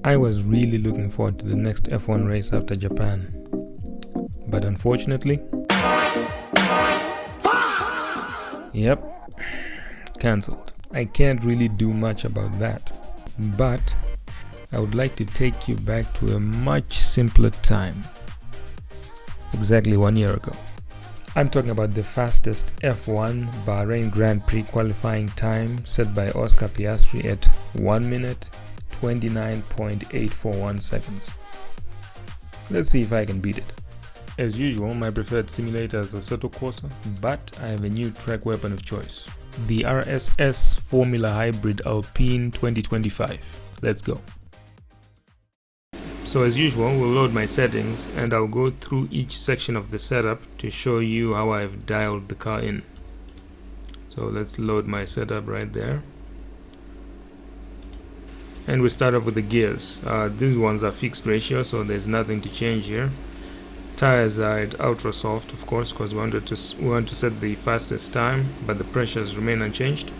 I was really looking forward to the next F1 race after Japan, but unfortunately, yep, cancelled. I can't really do much about that, but I would like to take you back to a much simpler time, exactly 1 year ago. I'm talking about the fastest F1 Bahrain Grand Prix qualifying time set by Oscar Piastri at 1 minute 29.841 seconds. Let's see if I can beat it. As usual, my preferred simulator is Assetto Corsa, but I have a new track weapon of choice, the RSS Formula Hybrid Alpine 2025. Let's go. So as usual, we'll load my settings and I'll go through each section of the setup to show you how I've dialed the car in. So let's load my setup right there. And we start off with the gears. These ones are fixed ratio, so there's nothing to change here. Tires are at ultra soft, of course, because we want to set the fastest time, but the pressures remain unchanged.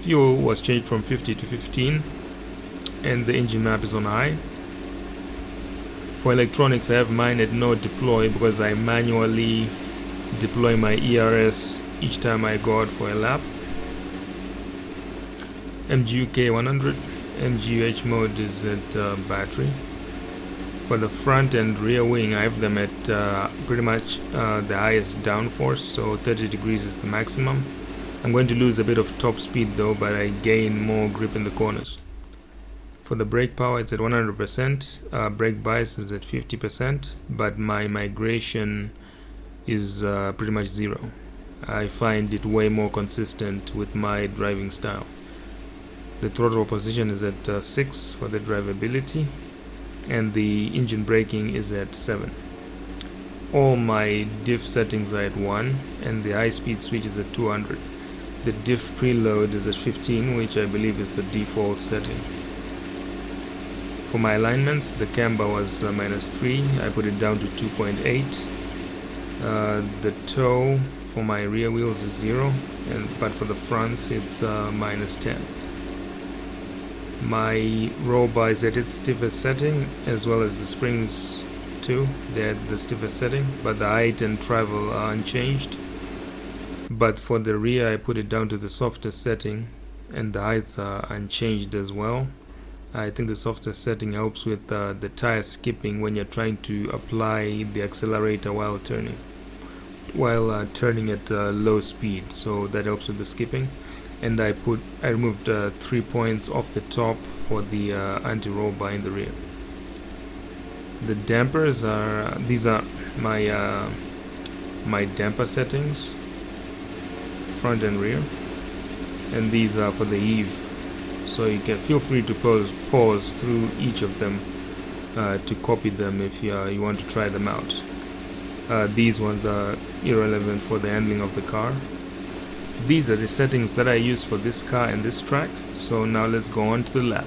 Fuel was changed from 50 to 15, and the engine map is on high. For electronics, I have mine at no deploy because I manually deploy my ERS each time I go out for a lap. MGUK 100, MGUH mode is at battery. For the front and rear wing, I have them at pretty much the highest downforce, so 30 degrees is the maximum. I'm going to lose a bit of top speed though, but I gain more grip in the corners. For the brake power, it's at 100%, brake bias is at 50%, but my migration is pretty much 0. I find it way more consistent with my driving style. The throttle position is at 6 for the drivability, and the engine braking is at 7. All my diff settings are at 1, and the high speed switch is at 200. The diff preload is at 15, which I believe is the default setting. For my alignments, the camber was -3, I put it down to 2.8. The toe for my rear wheels is 0, but for the fronts it's -10. My roll bar is at its stiffest setting, as well as the springs too. They're at the stiffest setting, but the height and travel are unchanged. But for the rear, I put it down to the softest setting, and the heights are unchanged as well. I think the softest setting helps with the tire skipping when you're trying to apply the accelerator while turning at low speed, so that helps with the skipping. And I removed 3 points off the top for the anti-roll bar in the rear. The dampers these are my damper settings, front and rear, and these are for the Eve. So you can feel free to pause through each of them to copy them if you want to try them out. These ones are irrelevant for the handling of the car. These are the settings that I use for this car and this track. So now let's go on to the lap.